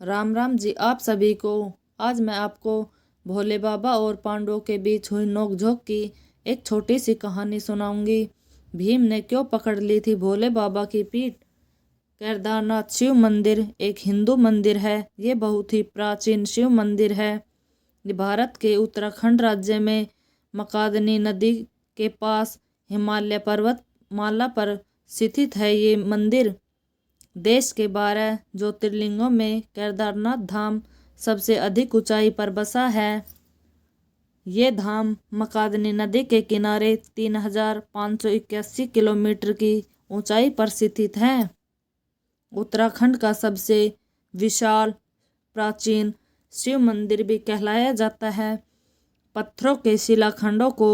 राम राम जी आप सभी को। आज मैं आपको भोले बाबा और पांडवों के बीच हुई नोकझोंक की एक छोटी सी कहानी सुनाऊंगी। भीम ने क्यों पकड़ ली थी भोले बाबा की पीठ। केदारनाथ शिव मंदिर एक हिंदू मंदिर है। ये बहुत ही प्राचीन शिव मंदिर है। ये भारत के उत्तराखंड राज्य में मकादनी नदी के पास हिमालय पर्वत माला पर स्थित है। ये मंदिर देश के 12 ज्योतिर्लिंगों में केदारनाथ धाम सबसे अधिक ऊंचाई पर बसा है। ये धाम मकादनी नदी के किनारे 3581 किलोमीटर की ऊंचाई पर स्थित है। उत्तराखंड का सबसे विशाल प्राचीन शिव मंदिर भी कहलाया जाता है। पत्थरों के शिलाखंडों को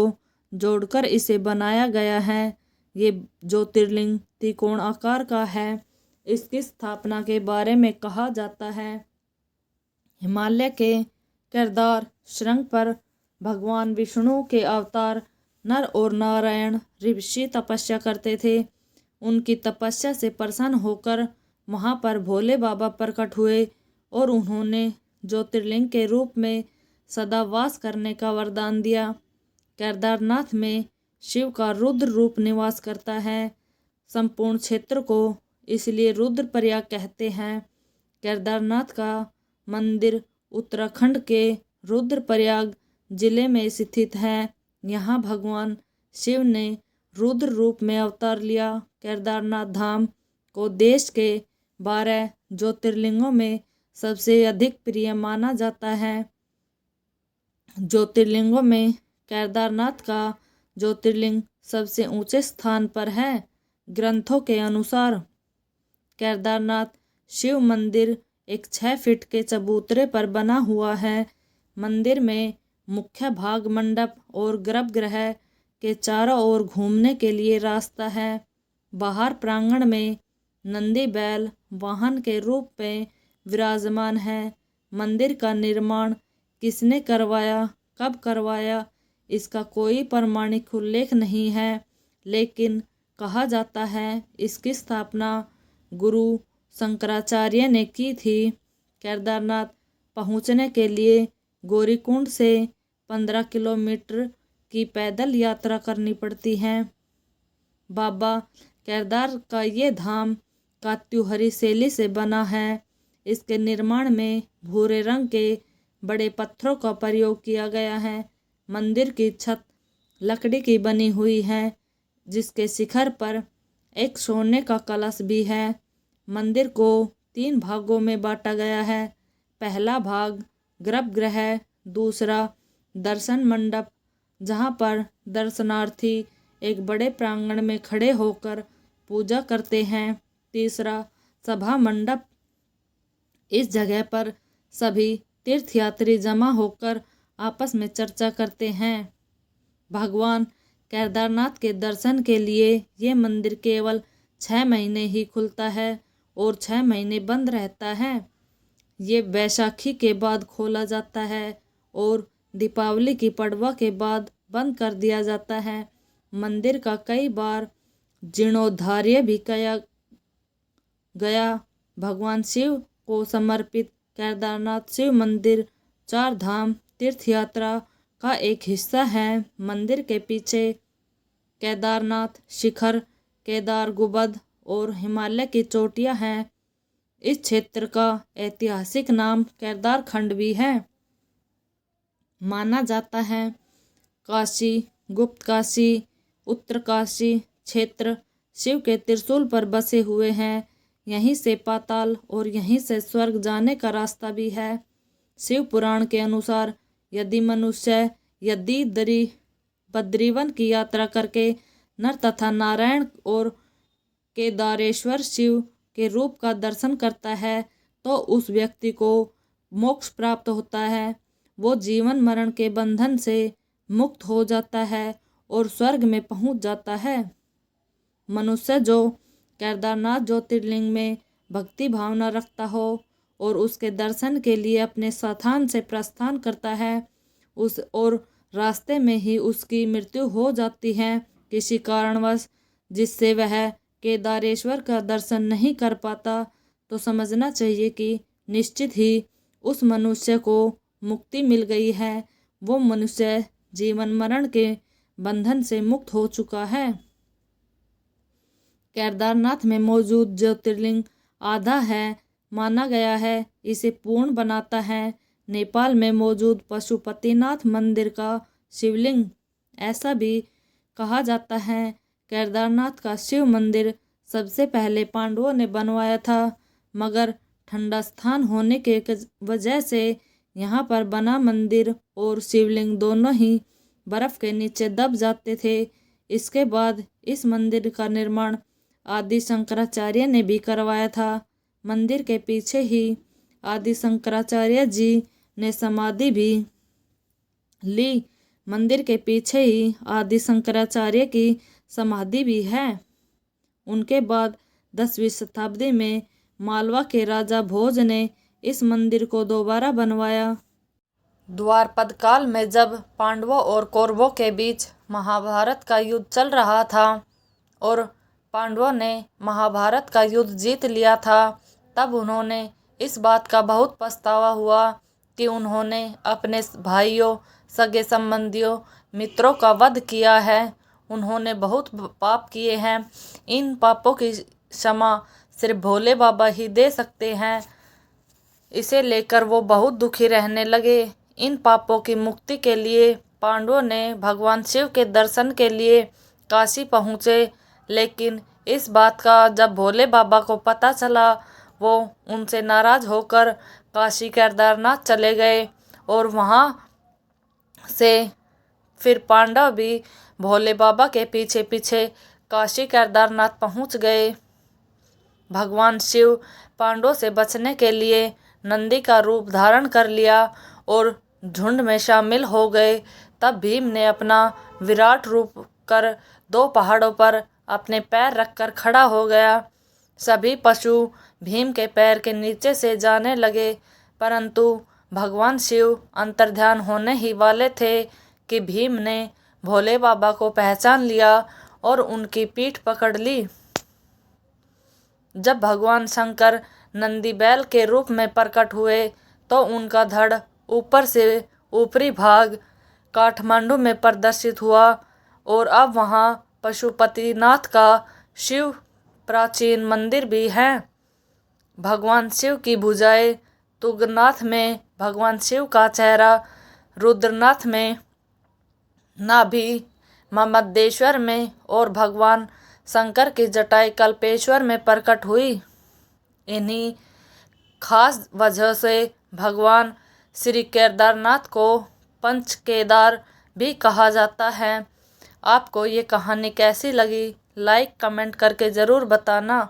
जोड़कर इसे बनाया गया है। ये ज्योतिर्लिंग त्रिकोण आकार का है। इसकी स्थापना के बारे में कहा जाता है, हिमालय के केदार शृंग पर भगवान विष्णु के अवतार नर और नारायण ऋषि तपस्या करते थे। उनकी तपस्या से प्रसन्न होकर वहां पर भोले बाबा प्रकट हुए और उन्होंने ज्योतिर्लिंग के रूप में सदा वास करने का वरदान दिया। केदारनाथ में शिव का रुद्र रूप निवास करता है। संपूर्ण क्षेत्र को इसलिए रुद्रप्रयाग कहते हैं। केदारनाथ का मंदिर उत्तराखंड के रुद्रप्रयाग जिले में स्थित है। यहाँ भगवान शिव ने रुद्र रूप में अवतार लिया। केदारनाथ धाम को देश के 12 ज्योतिर्लिंगों में सबसे अधिक प्रिय माना जाता है। ज्योतिर्लिंगों में केदारनाथ का ज्योतिर्लिंग सबसे ऊंचे स्थान पर है। ग्रंथों के अनुसार केदारनाथ शिव मंदिर एक 6 फीट के चबूतरे पर बना हुआ है। मंदिर में मुख्य भाग मंडप और गर्भगृह के चारों ओर घूमने के लिए रास्ता है। बाहर प्रांगण में नंदी बैल वाहन के रूप में विराजमान है। मंदिर का निर्माण किसने करवाया, कब करवाया, इसका कोई प्रमाणिक उल्लेख नहीं है, लेकिन कहा जाता है इसकी स्थापना गुरु शंकराचार्य ने की थी। केदारनाथ पहुंचने के लिए गौरीकुंड से 15 किलोमीटर की पैदल यात्रा करनी पड़ती है। बाबा केदार का ये धाम कात्यूहरी शैली से बना है। इसके निर्माण में भूरे रंग के बड़े पत्थरों का प्रयोग किया गया है। मंदिर की छत लकड़ी की बनी हुई है, जिसके शिखर पर एक सोने का कलश भी है। मंदिर को 3 भागों में बांटा गया है। पहला भाग गर्भगृह, दूसरा दर्शन मंडप जहां पर दर्शनार्थी एक बड़े प्रांगण में खड़े होकर पूजा करते हैं, तीसरा सभा मंडप। इस जगह पर सभी तीर्थयात्री जमा होकर आपस में चर्चा करते हैं। भगवान केदारनाथ के दर्शन के लिए ये मंदिर केवल 6 महीने ही खुलता है और 6 महीने बंद रहता है। ये वैशाखी के बाद खोला जाता है और दीपावली की पड़वा के बाद बंद कर दिया जाता है। मंदिर का कई बार जीर्णोद्धार भी किया गया। भगवान शिव को समर्पित केदारनाथ शिव मंदिर 4 धाम तीर्थ यात्रा का एक हिस्सा है। मंदिर के पीछे केदारनाथ शिखर, केदार गुबद और हिमालय की चोटियां हैं। इस क्षेत्र का ऐतिहासिक नाम केदारखंड भी है। माना जाता है काशी, गुप्त काशी, उत्तरकाशी क्षेत्र शिव के त्रिशूल पर बसे हुए हैं। यहीं से पाताल और यहीं से स्वर्ग जाने का रास्ता भी है। शिव पुराण के अनुसार यदि मनुष्य बद्रीवन की यात्रा करके नर तथा नारायण और केदारेश्वर शिव के रूप का दर्शन करता है तो उस व्यक्ति को मोक्ष प्राप्त होता है। वो जीवन मरण के बंधन से मुक्त हो जाता है और स्वर्ग में पहुंच जाता है। मनुष्य जो केदारनाथ ज्योतिर्लिंग में भक्ति भावना रखता हो और उसके दर्शन के लिए अपने स्थान से प्रस्थान करता है, उस और रास्ते में ही उसकी मृत्यु हो जाती है किसी कारणवश, जिससे वह केदारेश्वर का दर्शन नहीं कर पाता, तो समझना चाहिए कि निश्चित ही उस मनुष्य को मुक्ति मिल गई है। वो मनुष्य जीवन मरण के बंधन से मुक्त हो चुका है। केदारनाथ में मौजूद ज्योतिर्लिंग आधा है माना गया है, इसे पूर्ण बनाता है। नेपाल में मौजूद पशुपतिनाथ मंदिर का शिवलिंग। ऐसा भी कहा जाता है केदारनाथ का शिव मंदिर सबसे पहले पांडवों ने बनवाया था, मगर ठंडा स्थान होने के वजह से यहाँ पर बना मंदिर और शिवलिंग दोनों ही बर्फ के नीचे दब जाते थे। इसके बाद इस मंदिर का निर्माण आदि शंकराचार्य ने भी करवाया था। मंदिर के पीछे ही आदि शंकराचार्य जी ने समाधि भी ली। मंदिर के पीछे ही आदि शंकराचार्य की समाधि भी है। उनके बाद 10वीं शताब्दी में मालवा के राजा भोज ने इस मंदिर को दोबारा बनवाया। द्वापद काल में जब पांडवों और कौरवों के बीच महाभारत का युद्ध चल रहा था और पांडवों ने महाभारत का युद्ध जीत लिया था, तब उन्होंने इस बात का बहुत पछतावा हुआ कि उन्होंने अपने भाइयों, सगे संबंधियों, मित्रों का वध किया है। उन्होंने बहुत पाप किए हैं। इन पापों की क्षमा सिर्फ भोले बाबा ही दे सकते हैं। इसे लेकर वो बहुत दुखी रहने लगे। इन पापों की मुक्ति के लिए पांडवों ने भगवान शिव के दर्शन के लिए काशी पहुँचे, लेकिन इस बात का जब भोले बाबा को पता चला, वो उनसे नाराज होकर काशी केदारनाथ चले गए और वहाँ से फिर पांडव भी भोले बाबा के पीछे पीछे काशी केदारनाथ पहुँच गए। भगवान शिव पांडवों से बचने के लिए नंदी का रूप धारण कर लिया और झुंड में शामिल हो गए। तब भीम ने अपना विराट रूप कर 2 पहाड़ों पर अपने पैर रखकर खड़ा हो गया। सभी पशु भीम के पैर के नीचे से जाने लगे, परंतु भगवान शिव अंतर्ध्यान होने ही वाले थे कि भीम ने भोले बाबा को पहचान लिया और उनकी पीठ पकड़ ली। जब भगवान शंकर नंदी बैल के रूप में प्रकट हुए तो उनका धड़ ऊपर से ऊपरी भाग काठमांडू में प्रदर्शित हुआ और अब वहाँ पशुपतिनाथ का शिव प्राचीन मंदिर भी है। भगवान शिव की भुजाएं तुंगनाथ में, भगवान शिव का चेहरा रुद्रनाथ में, नाभि ममदेश्वर में और भगवान शंकर की जटाएं कल्पेश्वर में प्रकट हुई। इन्हीं खास वजह से भगवान श्री केदारनाथ को पंच केदार भी कहा जाता है। आपको ये कहानी कैसी लगी? लाइक कमेंट करके ज़रूर बताना।